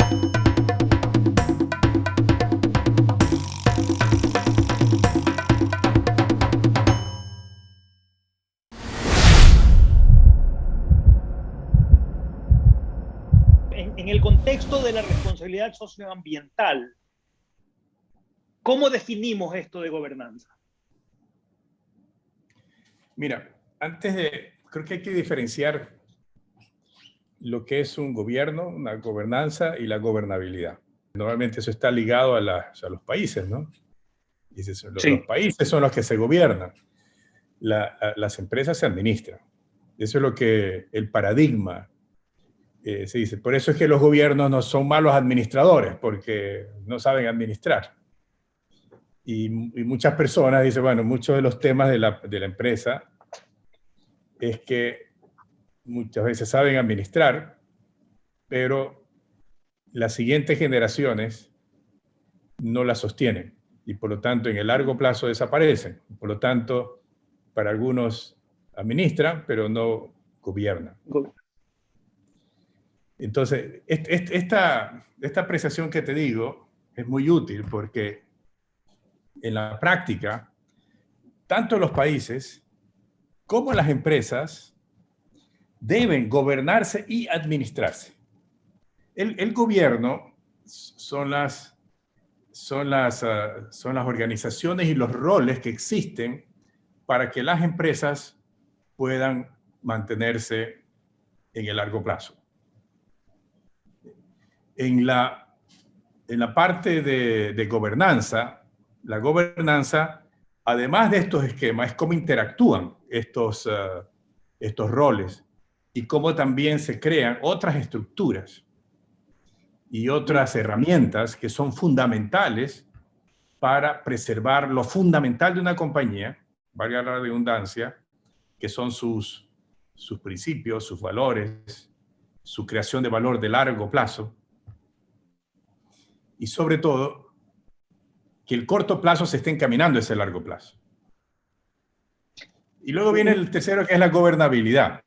En el contexto de la responsabilidad socioambiental, ¿cómo definimos esto de gobernanza? Mira, creo que hay que diferenciar lo que es un gobierno, una gobernanza y la gobernabilidad. Normalmente eso está ligado a los países, ¿no? Y los países son los que se gobiernan. Las empresas se administran. Eso es lo que el paradigma se dice. Por eso es que los gobiernos no son malos administradores, porque no saben administrar. Y muchas personas dicen, bueno, muchos de los temas de la empresa es que muchas veces saben administrar, pero las siguientes generaciones no la sostienen y por lo tanto en el largo plazo desaparecen. Por lo tanto, para algunos administran, pero no gobiernan. Entonces, esta apreciación que te digo es muy útil porque en la práctica, tanto los países como las empresas deben gobernarse y administrarse. El gobierno son las organizaciones y los roles que existen para que las empresas puedan mantenerse en el largo plazo. En la parte de gobernanza, la gobernanza, además de estos esquemas, es cómo interactúan estos roles y cómo también se crean otras estructuras y otras herramientas que son fundamentales para preservar lo fundamental de una compañía, valga la redundancia, que son sus principios, sus valores, su creación de valor de largo plazo, y sobre todo, que el corto plazo se esté encaminando a ese largo plazo. Y luego viene el tercero, que es la gobernabilidad.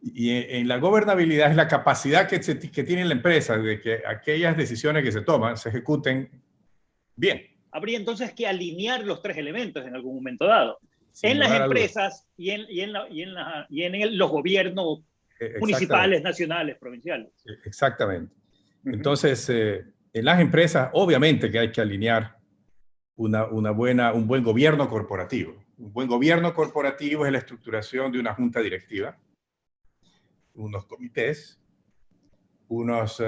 Y en la gobernabilidad es la capacidad que tiene la empresa de que aquellas decisiones que se toman se ejecuten bien. Habría entonces que alinear los tres elementos en algún momento dado. Sin en las lugar a dudas. Empresas y en los gobiernos municipales, nacionales, provinciales. Exactamente. Entonces, en las empresas, obviamente que hay que alinear un buen gobierno corporativo. Un buen gobierno corporativo es la estructuración de una junta directiva, unos comités, unos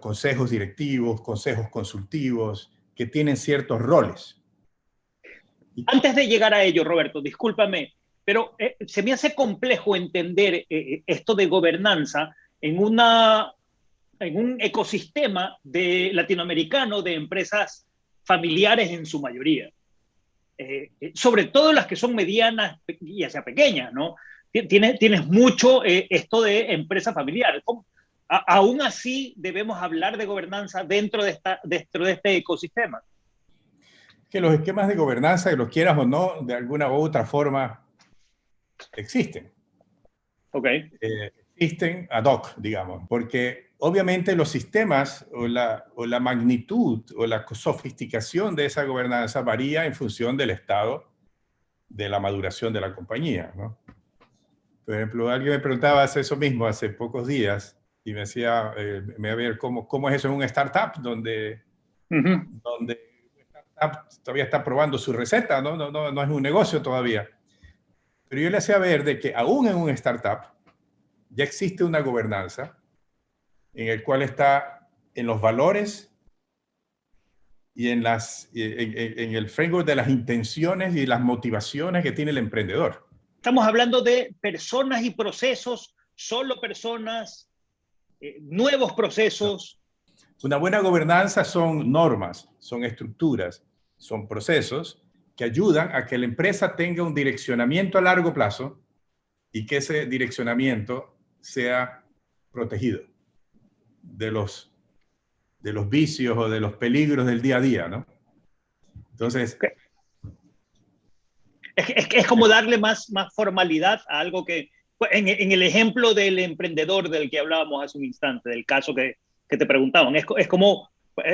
consejos directivos, consejos consultivos, que tienen ciertos roles. Antes de llegar a ello, Roberto, discúlpame, pero se me hace complejo entender esto de gobernanza en un ecosistema latinoamericano de empresas familiares en su mayoría. Sobre todo las que son medianas y hacia pequeñas, ¿no? Tienes mucho esto de empresa familiar. Aún así debemos hablar de gobernanza dentro de este ecosistema. Que los esquemas de gobernanza, que los quieras o no, de alguna u otra forma existen. Okay. Existen ad hoc, digamos, porque obviamente los sistemas o la magnitud o la sofisticación de esa gobernanza varía en función del estado de la maduración de la compañía, ¿no? Por ejemplo, alguien me preguntaba eso mismo hace pocos días y me decía, me iba a ver cómo es eso en una startup donde todavía está probando su receta, no es un negocio todavía. Pero yo le hacía ver de que aún en una startup ya existe una gobernanza en el cual está en los valores y en el framework de las intenciones y las motivaciones que tiene el emprendedor. Estamos hablando de personas y procesos, solo personas, nuevos procesos. Una buena gobernanza son normas, son estructuras, son procesos que ayudan a que la empresa tenga un direccionamiento a largo plazo y que ese direccionamiento sea protegido de los vicios o de los peligros del día a día, ¿no? Entonces... Es como darle más formalidad a algo que, en el ejemplo del emprendedor del que hablábamos hace un instante, del caso que que te preguntaban. Es como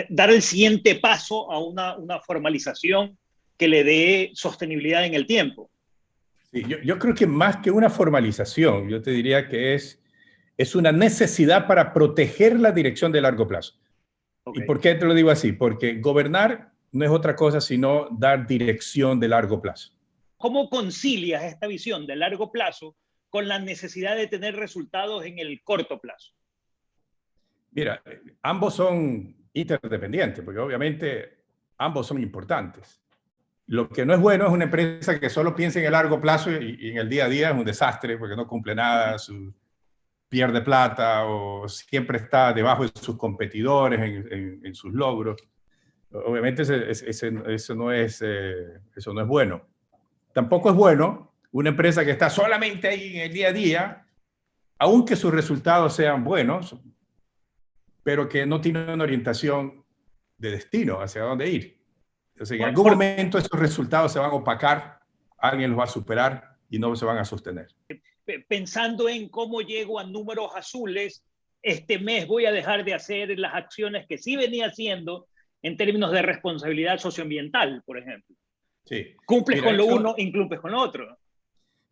dar el siguiente paso a una formalización que le dé sostenibilidad en el tiempo. Sí, yo creo que más que una formalización, yo te diría que es una necesidad para proteger la dirección de largo plazo. ¿Y Okay. por qué te lo digo así? Porque gobernar no es otra cosa sino dar dirección de largo plazo. ¿Cómo concilias esta visión de largo plazo con la necesidad de tener resultados en el corto plazo? Mira, ambos son interdependientes, porque obviamente ambos son importantes. Lo que no es bueno es una empresa que solo piensa en el largo plazo y en el día a día es un desastre porque no cumple nada, pierde plata o siempre está debajo de sus competidores en sus logros. Obviamente eso no es bueno. Tampoco es bueno una empresa que está solamente ahí en el día a día, aunque sus resultados sean buenos, pero que no tiene una orientación de destino hacia dónde ir. Entonces, en algún momento esos resultados se van a opacar, alguien los va a superar y no se van a sostener. Pensando en cómo llego a números azules, este mes voy a dejar de hacer las acciones que sí venía haciendo en términos de responsabilidad socioambiental, por ejemplo. Sí. Cumples Mira, con lo uno, incumples con lo otro.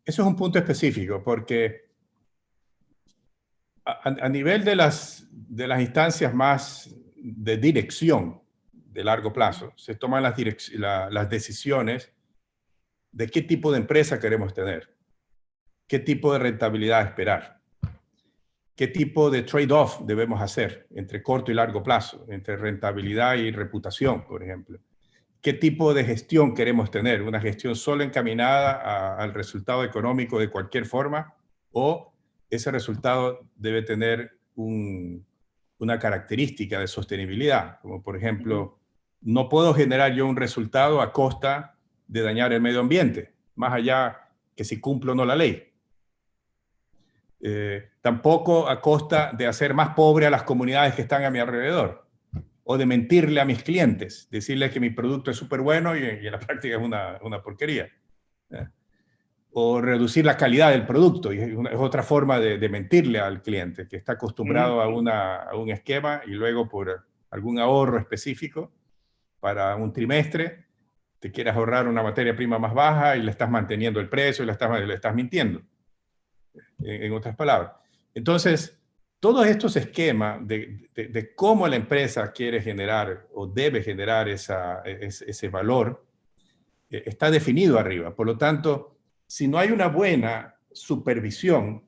Eso es un punto específico, porque a nivel de las instancias más de dirección de largo plazo, se toman las decisiones de qué tipo de empresa queremos tener, qué tipo de rentabilidad esperar, qué tipo de trade-off debemos hacer entre corto y largo plazo, entre rentabilidad y reputación, por ejemplo. ¿Qué tipo de gestión queremos tener? ¿Una gestión solo encaminada al resultado económico de cualquier forma? ¿O ese resultado debe tener una característica de sostenibilidad? Como por ejemplo, no puedo generar yo un resultado a costa de dañar el medio ambiente, más allá que si cumplo o no la ley. Tampoco a costa de hacer más pobre a las comunidades que están a mi alrededor, o de mentirle a mis clientes, decirles que mi producto es súper bueno y en la práctica es una porquería. O reducir la calidad del producto, y es otra forma de mentirle al cliente, que está acostumbrado a un esquema y luego por algún ahorro específico para un trimestre, te quieres ahorrar una materia prima más baja y le estás manteniendo el precio y le estás mintiendo, en otras palabras. Entonces, todos estos esquemas de cómo la empresa quiere generar o debe generar ese valor, está definido arriba. Por lo tanto, si no hay una buena supervisión,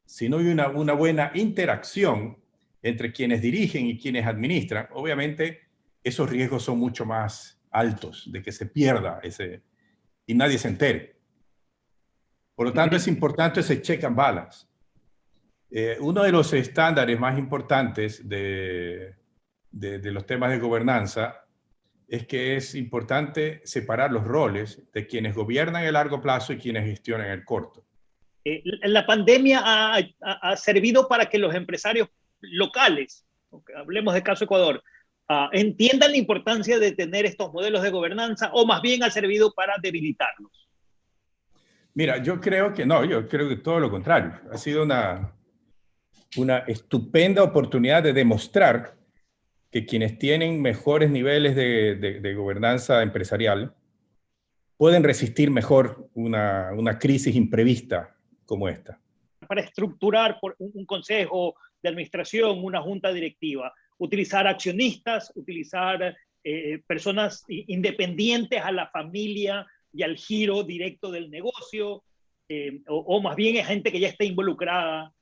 si no hay una buena interacción entre quienes dirigen y quienes administran, obviamente esos riesgos son mucho más altos de que se pierda y nadie se entere. Por lo tanto, es importante ese check and balance. Uno de los estándares más importantes de los temas de gobernanza es que es importante separar los roles de quienes gobiernan el largo plazo y quienes gestionan el corto. La pandemia ha servido para que los empresarios locales, hablemos del caso Ecuador, entiendan la importancia de tener estos modelos de gobernanza, o más bien ha servido para debilitarlos. Mira, yo creo que no, yo creo que todo lo contrario. Ha sido una estupenda oportunidad de demostrar que quienes tienen mejores niveles de gobernanza empresarial pueden resistir mejor una crisis imprevista como esta. Para estructurar por un consejo de administración, una junta directiva, utilizar accionistas, utilizar personas independientes a la familia y al giro directo del negocio, o más bien es gente que ya está involucrada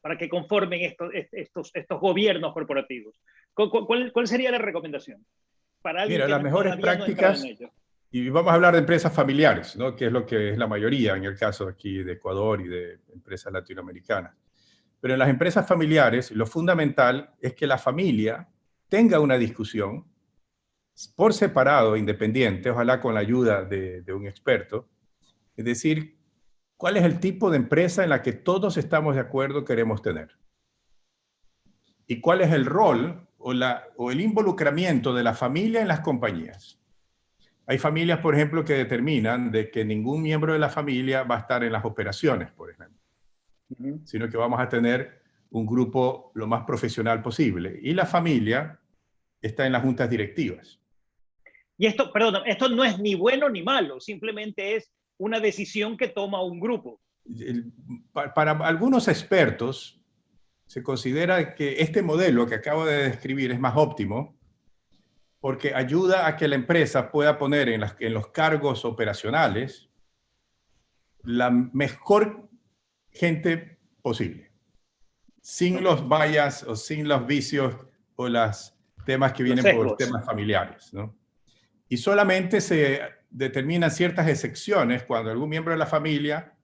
para que conformen estos gobiernos corporativos. ¿Cuál sería la recomendación para alguien? Mira, que las mejores prácticas, y vamos a hablar de empresas familiares, ¿no? Que es lo que es la mayoría en el caso aquí de Ecuador y de empresas latinoamericanas. Pero en las empresas familiares, lo fundamental es que la familia tenga una discusión por separado, independiente, ojalá con la ayuda de un experto, es decir, ¿cuál es el tipo de empresa en la que todos estamos de acuerdo queremos tener? ¿Y cuál es el rol o el involucramiento de la familia en las compañías? Hay familias, por ejemplo, que determinan de que ningún miembro de la familia va a estar en las operaciones, por ejemplo, sino que vamos a tener un grupo lo más profesional posible. Y la familia está en las juntas directivas. Y esto, perdón, esto no es ni bueno ni malo, simplemente es una decisión que toma un grupo. Para algunos expertos se considera que este modelo que acabo de describir es más óptimo porque ayuda a que la empresa pueda poner en los cargos operacionales la mejor gente posible, sin los bias o sin los vicios o los temas que vienen por temas familiares, ¿no? Y solamente se determinan ciertas excepciones cuando algún miembro de la familia,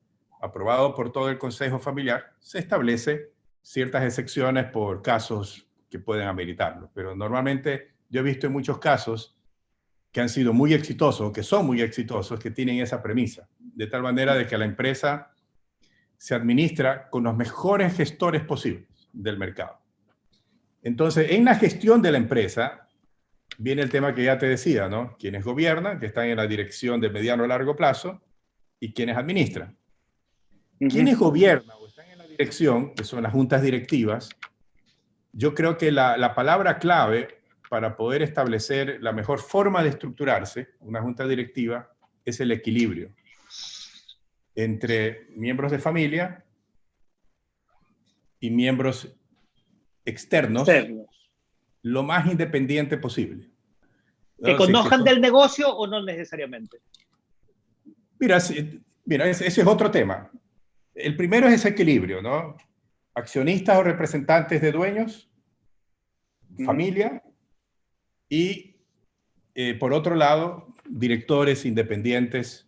aprobado por todo el consejo familiar, se establece ciertas excepciones por casos que pueden ameritarlo. Pero normalmente yo he visto en muchos casos que han sido muy exitosos, que son muy exitosos, que tienen esa premisa, de tal manera de que la empresa se administra con los mejores gestores posibles del mercado. Entonces, en la gestión de la empresa, viene el tema que ya te decía, ¿no? Quienes gobiernan, que están en la dirección de mediano a largo plazo, y quienes administran. Quienes gobiernan o están en la dirección, que son las juntas directivas, yo creo que la palabra clave para poder establecer la mejor forma de estructurarse una junta directiva es el equilibrio entre miembros de familia y miembros externos, lo más independiente posible. ¿Que conozcan del negocio o no necesariamente? Mira, ese es otro tema. El primero es ese equilibrio, ¿no? Accionistas o representantes de dueños, familia, y por otro lado, directores independientes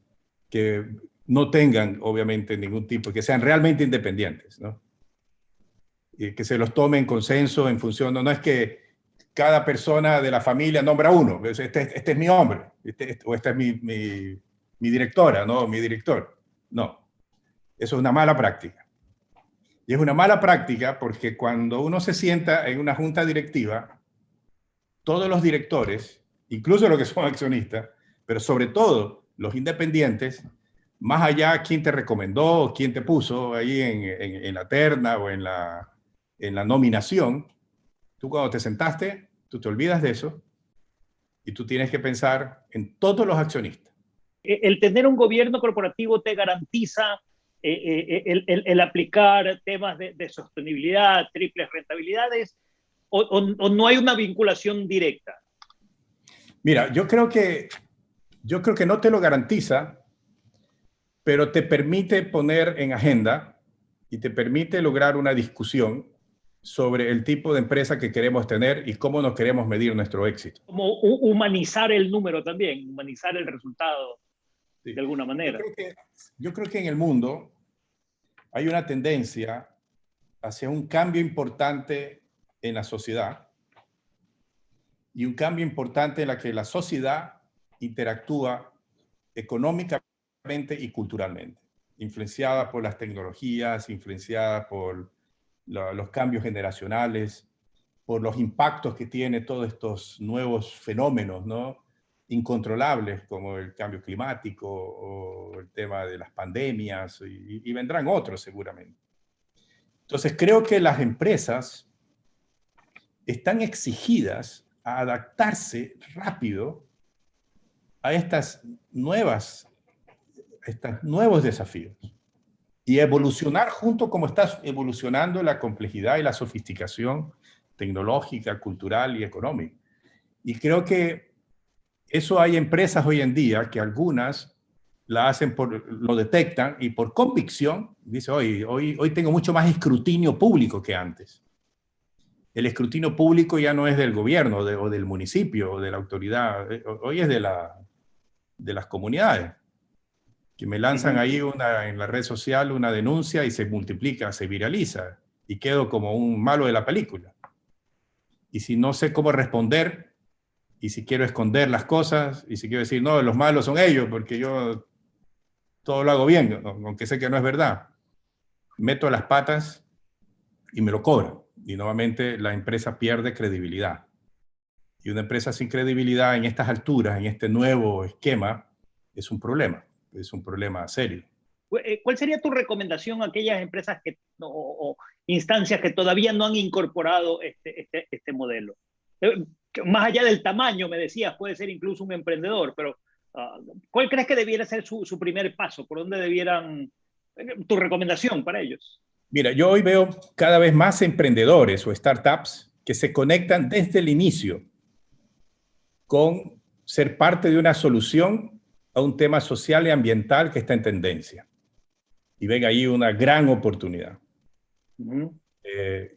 que no tengan, obviamente, ningún tipo, que sean realmente independientes, ¿no? Y que se los tome en consenso en función, no es que cada persona de la familia nombra uno, este es mi hombre, o esta es mi directora, ¿no? Mi director. No, eso es una mala práctica. Y es una mala práctica porque cuando uno se sienta en una junta directiva, todos los directores, incluso los que son accionistas, pero sobre todo los independientes, más allá quién te recomendó, quién te puso ahí en la terna o en la nominación, tú cuando te sentaste, tú te olvidas de eso y tú tienes que pensar en todos los accionistas. El tener un gobierno corporativo te garantiza el aplicar temas de sostenibilidad, triples rentabilidades, o no hay una vinculación directa. Mira, yo creo que no te lo garantiza, pero te permite poner en agenda y te permite lograr una discusión sobre el tipo de empresa que queremos tener y cómo nos queremos medir nuestro éxito. Como humanizar el número también, humanizar el resultado, sí, de alguna manera. Yo creo que en el mundo hay una tendencia hacia un cambio importante en la sociedad y un cambio importante en la que la sociedad interactúa económicamente y culturalmente, influenciada por las tecnologías, influenciada por los cambios generacionales, por los impactos que tiene todos estos nuevos fenómenos, ¿no? Incontrolables como el cambio climático o el tema de las pandemias y vendrán otros seguramente. Entonces creo que las empresas están exigidas a adaptarse rápido a estos nuevos desafíos y evolucionar junto como está evolucionando la complejidad y la sofisticación tecnológica, cultural y económica. Y creo que eso hay empresas hoy en día que algunas lo detectan y por convicción, dice, hoy tengo mucho más escrutinio público que antes. El escrutinio público ya no es del gobierno o del municipio o de la autoridad, hoy es de las comunidades, que me lanzan ahí en la red social una denuncia y se multiplica, se viraliza y quedo como un malo de la película. Y si no sé cómo responder, y si quiero esconder las cosas, y si quiero decir, no, los malos son ellos, porque yo todo lo hago bien, aunque sé que no es verdad, meto las patas y me lo cobran. Y nuevamente la empresa pierde credibilidad. Y una empresa sin credibilidad en estas alturas, en este nuevo esquema, es un problema serio. ¿Cuál sería tu recomendación a aquellas empresas o instancias que todavía no han incorporado este modelo? Más allá del tamaño, me decías, puede ser incluso un emprendedor, pero ¿cuál crees que debiera ser su primer paso? ¿Por dónde debieran, tu recomendación para ellos? Mira, yo hoy veo cada vez más emprendedores o startups que se conectan desde el inicio con ser parte de una solución a un tema social y ambiental que está en tendencia. Y ven ahí una gran oportunidad.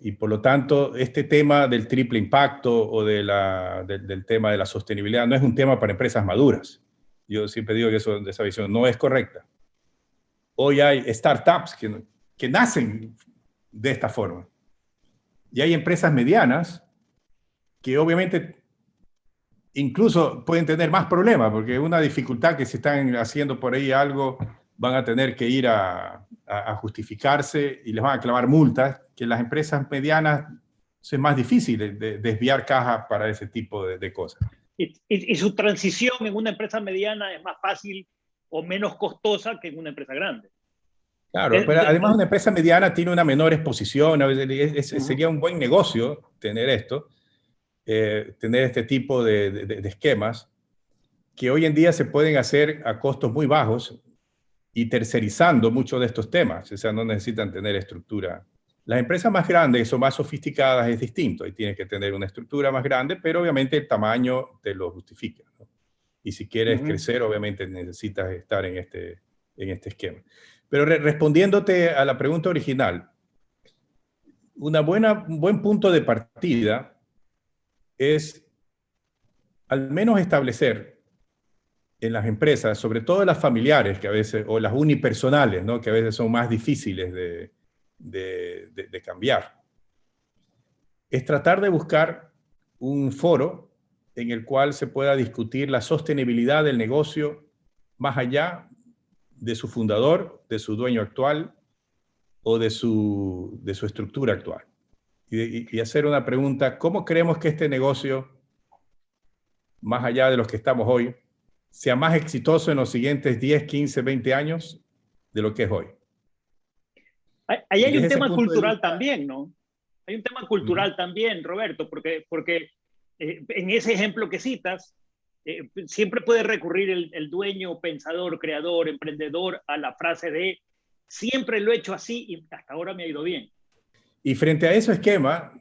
Y por lo tanto, este tema del triple impacto o del tema de la sostenibilidad no es un tema para empresas maduras. Yo siempre digo que esa visión no es correcta. Hoy hay startups que nacen de esta forma. Y hay empresas medianas que obviamente incluso pueden tener más problemas, porque una dificultad que se están haciendo por ahí algo, van a tener que ir a justificarse y les van a clavar multas, que las empresas medianas es más difícil de desviar caja para ese tipo de cosas. ¿Y su transición en una empresa mediana es más fácil o menos costosa que en una empresa grande? Claro, pero además una empresa mediana tiene una menor exposición, sería un buen negocio tener esto, tener este tipo de esquemas que hoy en día se pueden hacer a costos muy bajos y tercerizando muchos de estos temas, o sea, no necesitan tener estructura. Las empresas más grandes o más sofisticadas es distinto, y tienes que tener una estructura más grande, pero obviamente el tamaño te lo justifica, ¿no? Y si quieres crecer, obviamente necesitas estar en este esquema. Pero respondiéndote a la pregunta original, un buen punto de partida es al menos establecer en las empresas, sobre todo las familiares que a veces, o las unipersonales, ¿no? Que a veces son más difíciles de cambiar, es tratar de buscar un foro en el cual se pueda discutir la sostenibilidad del negocio más allá de su fundador, de su dueño actual o de su estructura actual. Y hacer una pregunta: ¿cómo creemos que este negocio, más allá de los que estamos hoy, sea más exitoso en los siguientes 10, 15, 20 años de lo que es hoy? Ahí hay un tema cultural también, ¿no? Hay un tema cultural también, Roberto, porque en ese ejemplo que citas, siempre puede recurrir el dueño, pensador, creador, emprendedor a la frase de siempre lo he hecho así y hasta ahora me ha ido bien. Y frente a ese esquema,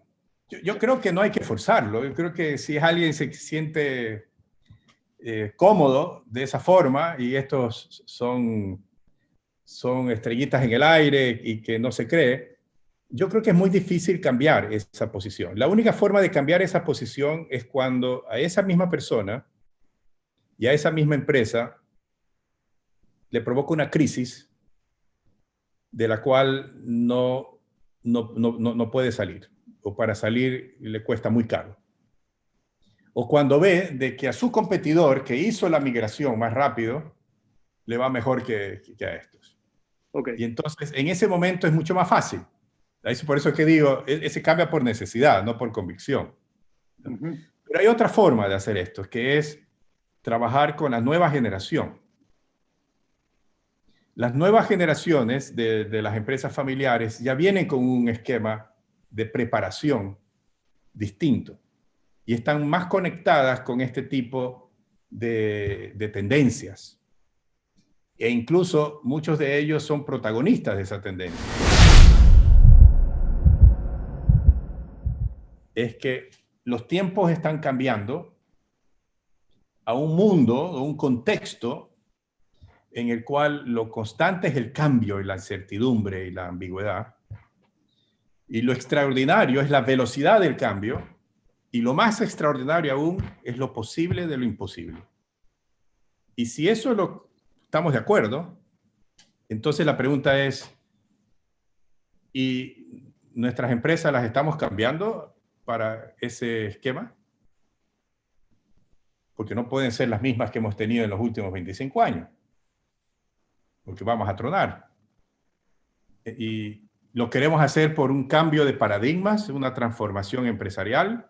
yo creo que no hay que forzarlo. Yo creo que si alguien se siente cómodo de esa forma, y estos son estrellitas en el aire y que no se cree, yo creo que es muy difícil cambiar esa posición. La única forma de cambiar esa posición es cuando a esa misma persona y a esa misma empresa le provoca una crisis de la cual no puede salir, o para salir le cuesta muy caro. O cuando ve de que a su competidor que hizo la migración más rápido le va mejor que a estos. Okay. Y entonces en ese momento es mucho más fácil. Por eso es que digo, ese cambia por necesidad, no por convicción. Pero hay otra forma de hacer esto, que es trabajar con la nueva generación. Las nuevas generaciones de las empresas familiares ya vienen con un esquema de preparación distinto y están más conectadas con este tipo de tendencias. E incluso muchos de ellos son protagonistas de esa tendencia. Es que los tiempos están cambiando a un mundo, a un contexto en el cual lo constante es el cambio y la incertidumbre y la ambigüedad. Y lo extraordinario es la velocidad del cambio, y lo más extraordinario aún es lo posible de lo imposible. Y si eso estamos de acuerdo, entonces la pregunta es, ¿y nuestras empresas las estamos cambiando para ese esquema? Porque no pueden ser las mismas que hemos tenido en los últimos 25 años. Porque vamos a tronar. Y lo queremos hacer por un cambio de paradigmas, una transformación empresarial,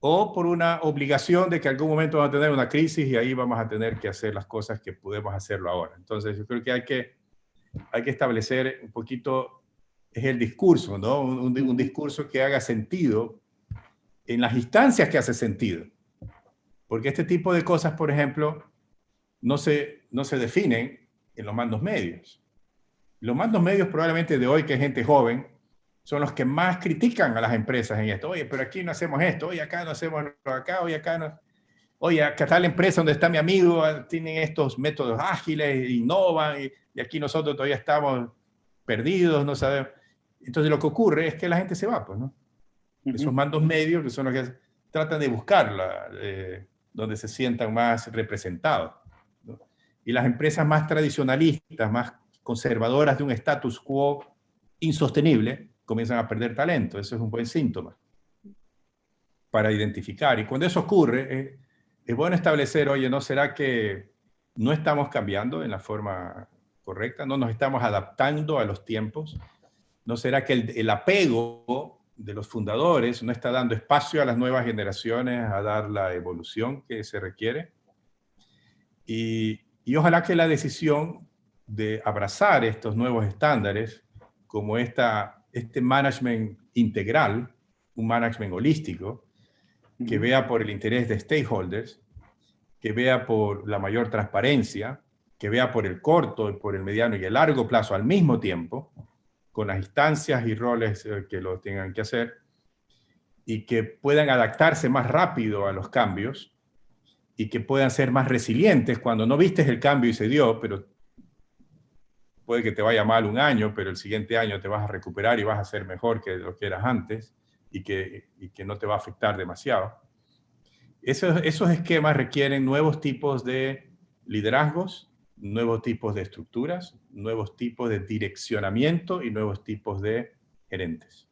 o por una obligación de que en algún momento vamos a tener una crisis y ahí vamos a tener que hacer las cosas que podemos hacerlo ahora. Entonces yo creo que hay que hay que establecer un poquito, es el discurso, ¿no? Un discurso que haga sentido en las instancias que hace sentido. Porque este tipo de cosas, por ejemplo, no se definen en los mandos medios. Los mandos medios probablemente de hoy, que es gente joven, son los que más critican a las empresas en esto. Oye, pero aquí no hacemos esto, oye, acá no hacemos acá, oye, acá no... Oye, acá está la empresa donde está mi amigo, tienen estos métodos ágiles, innovan, y aquí nosotros todavía estamos perdidos, no sabemos. Entonces lo que ocurre es que la gente se va, pues, ¿no? Esos mandos medios que son los que tratan de buscarla, donde se sientan más representados, ¿no? Y las empresas más tradicionalistas, más conservadoras de un status quo insostenible, comienzan a perder talento. Eso es un buen síntoma para identificar. Y cuando eso ocurre, es bueno establecer, oye, ¿no será que no estamos cambiando en la forma correcta? ¿No nos estamos adaptando a los tiempos? ¿No será que el apego de los fundadores no está dando espacio a las nuevas generaciones a dar la evolución que se requiere? Y ojalá que la decisión de abrazar estos nuevos estándares, como este management integral, un management holístico, que vea por el interés de stakeholders, que vea por la mayor transparencia, que vea por el corto, y por el mediano y el largo plazo al mismo tiempo, con las instancias y roles que lo tengan que hacer, y que puedan adaptarse más rápido a los cambios, y que puedan ser más resilientes cuando no vistes el cambio y se dio, pero puede que te vaya mal un año, pero el siguiente año te vas a recuperar y vas a ser mejor que lo que eras antes, y que no te va a afectar demasiado. Esos esquemas requieren nuevos tipos de liderazgos, nuevos tipos de estructuras, nuevos tipos de direccionamiento y nuevos tipos de gerentes.